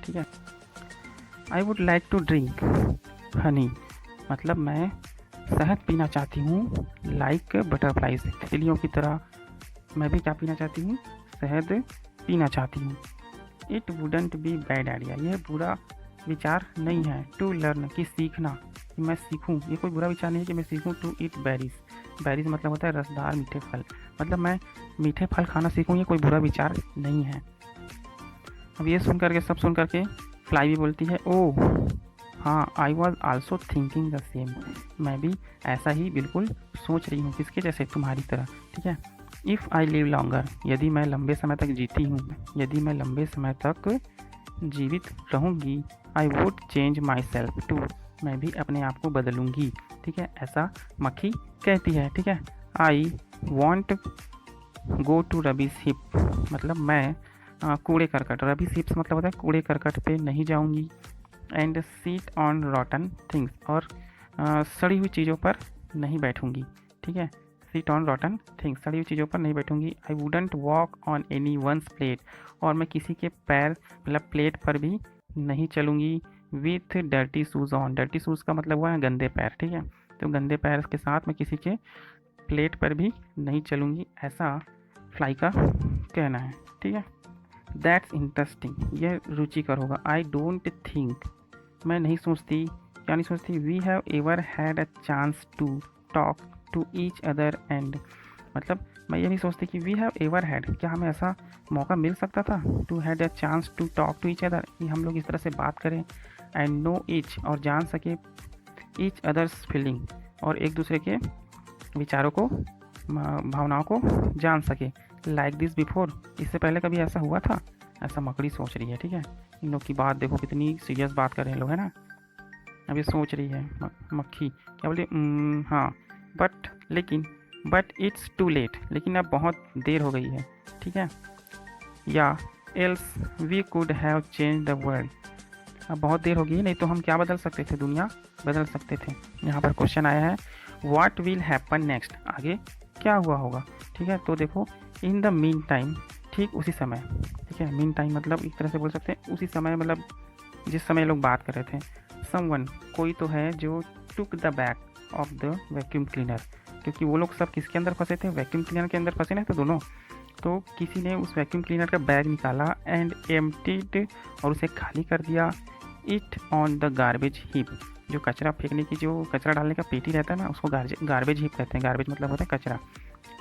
ठीक है। I would like to drink honey, मतलब मैं शहद पीना चाहती हूँ, लाइक बटरफ्लाइज, तितलियों की तरह मैं भी क्या पीना चाहती हूँ, शहद पीना चाहती हूँ। It wouldn't be bad idea, यह बुरा विचार नहीं है, टू लर्न कि सीखना, कि मैं सीखूँ, ये कोई बुरा विचार नहीं है कि मैं सीखूँ, टू ईट बेरीज, बेरीज मतलब होता है रसदार मीठे फल, मतलब मैं मीठे फल खाना सीखूँ, ये कोई बुरा विचार नहीं है। अब ये सुन करके, सब सुन करके फ्लाई भी बोलती है, ओह हाँ, I was also thinking the same, मैं भी ऐसा ही बिल्कुल सोच रही हूँ, किसके जैसे, तुम्हारी तरह, ठीक है। इफ़ आई लिव लॉन्गर, यदि मैं लंबे समय तक जीती हूँ, यदि मैं लंबे समय तक जीवित रहूँगी, I would change myself to, मैं भी अपने आप को बदलूँगी, ठीक है, ऐसा मक्खी कहती है, ठीक है। I want go to rubbish heap, मतलब मैं कूड़े करकट, रबीज हिप्स मतलब होता है कूड़े करकट पे नहीं जाऊँगी। एंड सीट ऑन रॉटन थिंग्स, और सड़ी हुई चीज़ों पर नहीं बैठूंगी, ठीक है। सीट ऑन रॉटन थिंग्स, सड़ी हुई चीज़ों पर नहीं बैठूंगी। I wouldn't walk on anyone's plate, और मैं किसी के पैर मतलब प्लेट पर भी नहीं चलूँगी। With dirty shoes on, dirty shoes का मतलब हुआ है गंदे पैर, ठीक है, तो गंदे पैर के साथ मैं किसी के प्लेट पर भी नहीं चलूँगी, ऐसा फ्लाई का कहना है, ठीक है। दैट्स इंटरेस्टिंग, यह रुचिकर होगा। आई डोंट थिंक, मैं नहीं सोचती, क्या नहीं सोचती, we have ever had a chance to talk to each other and, मतलब मैं ये नहीं सोचती कि वी हैव एवर हैड, क्या हमें ऐसा मौका मिल सकता था, to had a chance to talk to each other, कि हम लोग इस तरह से बात करें, एंड नो ईच, और जान सके, ईच अदर्स फीलिंग, और एक दूसरे के विचारों को, भावनाओं को जान सके। लाइक दिस बिफोर, इससे पहले कभी ऐसा हुआ था, ऐसा मकड़ी सोच रही है, ठीक है। इन लोग की बात देखो, कितनी सीरियस बात कर रहे हैं लोग, है ना। अभी सोच रही है मक्खी, क्या बोली, हाँ, बट लेकिन, बट इट्स टू लेट, लेकिन अब बहुत देर हो गई है, ठीक है। या else we could have change the world, अब बहुत देर हो गई, नहीं तो हम क्या बदल सकते थे, दुनिया बदल सकते थे। यहाँ पर क्वेश्चन आया है, व्हाट विल हैपन नेक्स्ट, आगे क्या हुआ होगा, ठीक है। तो देखो, इन द मीन टाइम, ठीक उसी समय, ठीक है, मीन टाइम मतलब एक तरह से बोल सकते हैं उसी समय, मतलब जिस समय लोग बात कर रहे थे। समवन, कोई तो है जो took the back of the vacuum cleaner, क्योंकि वो लोग सब किसके अंदर फंसे थे, वैक्यूम क्लीनर के अंदर फंसे ना, तो दोनों, तो किसी ने उस वैक्यूम क्लीनर का बैग निकाला, एंड एम्प्टीड, और उसे खाली कर दिया, it on the garbage heap, जो कचरा फेंकने की, जो कचरा डालने का पेटी रहता है ना, उसको गार्बेज हीप कहते हैं, गार्बेज मतलब होता है कचरा,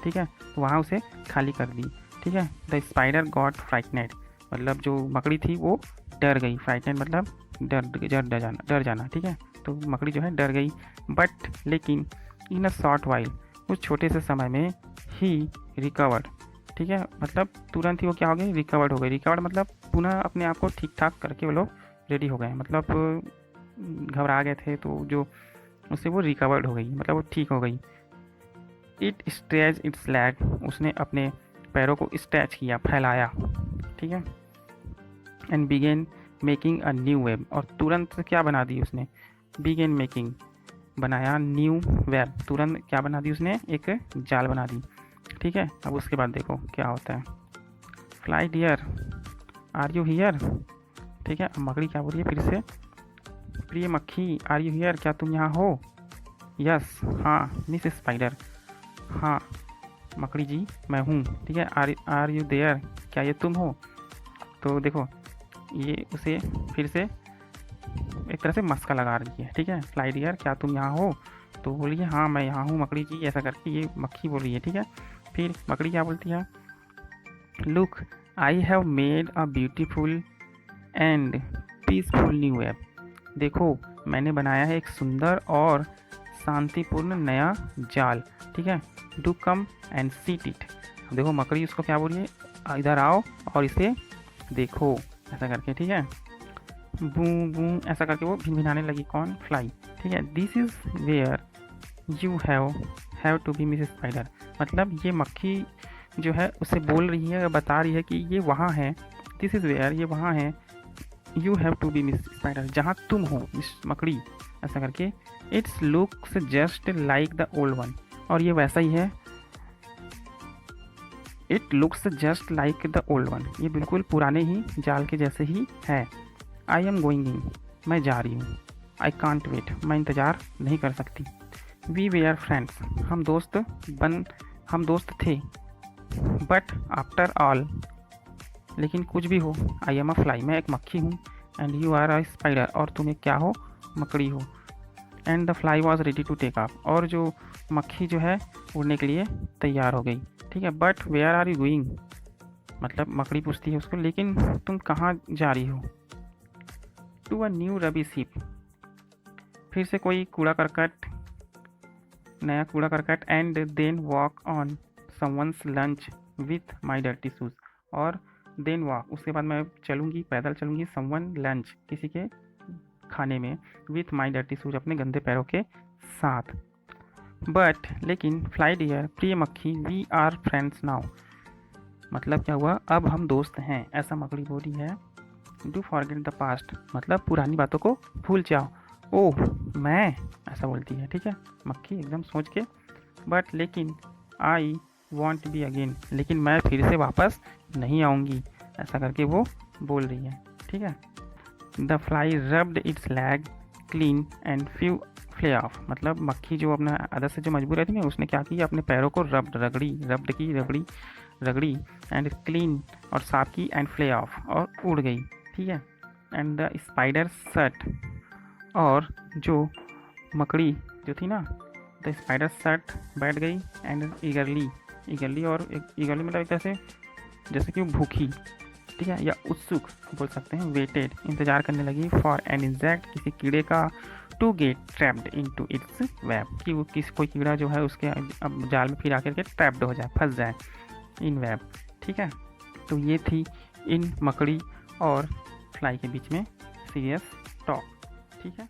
ठीक है, तो वहाँ उसे खाली कर दी, ठीक है। द स्पाइडर गॉट फ्राइटनेड, मतलब जो मकड़ी थी वो डर गई, फ्राइटनेड मतलब डर जाना, ठीक है, तो मकड़ी जो है डर गई। बट लेकिन, इन अ शॉर्ट वाइल, उस छोटे से समय में, ही रिकवर्ड, ठीक है, मतलब तुरंत ही वो क्या हो गई, रिकवर्ड हो गई, रिकवर्ड मतलब पुनः अपने आप को ठीक ठाक करके वो लोग रेडी हो गए, मतलब घबरा गए थे, तो जो उससे वो रिकवर्ड हो गई, मतलब वो ठीक हो गई। इट स्ट्रेच इट्स लैग, उसने अपने पैरों को स्ट्रेच किया, फैलाया, ठीक है। And began making a new web, और तुरंत क्या बना दी उसने, बिगेन मेकिंग, बनाया, न्यू वेब, तुरंत क्या बना दी उसने, एक जाल बना दी, ठीक है। अब उसके बाद देखो क्या होता है, fly dear are you here, ठीक है। अब मकड़ी क्या बोल रही है फिर से, प्रिय मक्खी, आर यू हियर, क्या तुम यहाँ हो, यस, हाँ, मिस स्पाइडर, हाँ मकड़ी जी मैं हूँ, ठीक है। आर यू देयर, क्या ये तुम हो, तो देखो ये उसे फिर से एक तरह से मस्का लगा रही है, ठीक है। फ्लाई डियर, क्या तुम यहाँ हो, तो बोलिए हाँ मैं यहाँ हूँ मकड़ी जी, ऐसा करके ये मक्खी बोल रही है, ठीक है। फिर मकड़ी क्या बोलती है, look I have made a beautiful and peaceful new app, देखो मैंने बनाया है एक सुंदर और शांतिपूर्ण नया जाल, ठीक है। Do come and seat it, देखो मकड़ी उसको क्या बोल रही है, इधर आओ और इसे देखो, ऐसा करके, ठीक है। बू बू ऐसा करके वो भिनभिनाने लगी, कौन, फ्लाई, ठीक है। This is where you have to be miss spider, मतलब ये मक्खी जो है उसे बोल रही है, बता रही है कि ये वहाँ है, दिस इज़ वेयर, ये वहाँ है, you have to be miss spider, जहाँ तुम हो मिस मकड़ी, ऐसा करके। It's looks just like the old one, और ये वैसा ही है, it looks just like the old one, ये बिल्कुल पुराने ही जाल के जैसे ही है। आई एम गोइंग इन, मैं जा रही हूँ। आई कांट वेट, मैं इंतज़ार नहीं कर सकती। वी वेयर फ्रेंड्स, हम दोस्त थे। बट आफ्टर ऑल, लेकिन कुछ भी हो, आई एम अ फ्लाई, मैं एक मक्खी हूँ। And you are a spider, और तुम एक क्या हो, मकड़ी हो। And the fly was ready to take off, और जो मक्खी जो है उड़ने के लिए तैयार हो गई। ठीक है, but where are you going, मतलब मकड़ी पूछती है उसको, लेकिन तुम कहाँ जा रही हो। To a new rubbish heap, फिर से कोई कूड़ा करकट, नया कूड़ा करकट। And then walk on someone's lunch with my dirty shoes, और देन वॉक, उसके बाद मैं चलूँगी, पैदल चलूँगी, समवन लंच, किसी के खाने में, विथ माई डर्टी शूज, अपने गंदे पैरों के साथ। बट लेकिन फ्लाई डियर, प्रिय मक्खी, वी आर फ्रेंड्स नाउ, मतलब क्या हुआ, अब हम दोस्त हैं, ऐसा मकड़ी बोली है। डू फॉरगेट द पास्ट, मतलब पुरानी बातों को भूल जाओ। ओह मैं, ऐसा बोलती है। ठीक है, मक्खी एकदम सोच के। बट लेकिन आई वॉन्ट बी अगेन, लेकिन मैं फिर से वापस नहीं आऊँगी, ऐसा करके वो बोल रही है। ठीक है, the fly rubbed it's lag clean and few Phule of, मतलब मक्खी जो अपना आदत से जो मजबूर रहती है, उसने क्या किया, अपने पैरों को रगड़ी एंड क्लीन, और साफ की, एंड फ्ले ऑफ, और उड़ गई। ठीक है, एंड द स्पाइडर सट, और जो मकड़ी जो थी ना, द स्पाइडर सट, बैठ गई। एंड ईगरली, और ईगरली मतलब एक तरह से जैसे कि भूखी, ठीक है, या उत्सुक बोल सकते हैं, वेटेड, इंतजार करने लगी, फॉर एन इंसेक्ट, किसी कीड़े का, to get trapped into its web, कि वो कोई कीड़ा जो है उसके अब जाल में फिर आकर के ट्रैप्ड हो जाए, फंस जाए इन वेब। ठीक है, तो ये थी इन मकड़ी और फ्लाई के बीच में सीरियस टॉक। ठीक है।